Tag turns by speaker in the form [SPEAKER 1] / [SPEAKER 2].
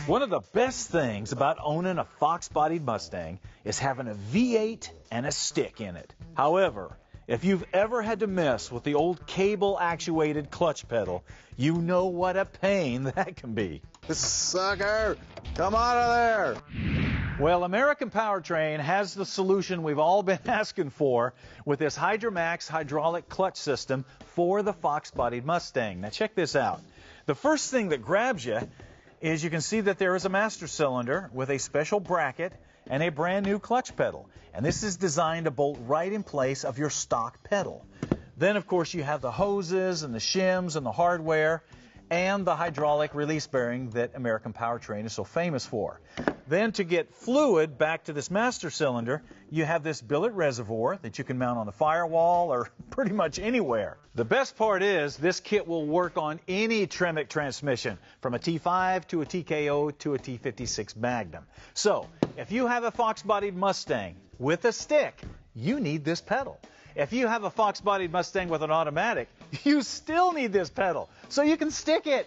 [SPEAKER 1] One of the best things about owning a Fox Body Mustang is having a V8 and a stick in it. However, if you've ever had to mess with the old cable-actuated clutch pedal, you know what a pain that can be.
[SPEAKER 2] Sucker! Come out of there!
[SPEAKER 1] Well, American Powertrain has the solution we've all been asking for with this Hydramax Hydraulic Clutch system for the Fox Body Mustang. Now check this out. The first thing that grabs you is you can see that there is a master cylinder with a special bracket and a brand new clutch pedal. And this is designed to bolt right in place of your stock pedal. Then, of course, you have the hoses and the shims and the hardware and the hydraulic release bearing that American Powertrain is so famous for. Then to get fluid back to this master cylinder, you have this billet reservoir that you can mount on the firewall or pretty much anywhere. The best part is this kit will work on any TREMEC transmission, from a T5 to a TKO to a T56 Magnum. So, if you have a Fox-bodied Mustang with a stick, you need this pedal. If you have a Fox-bodied Mustang with an automatic, you still need this pedal, so you can stick it.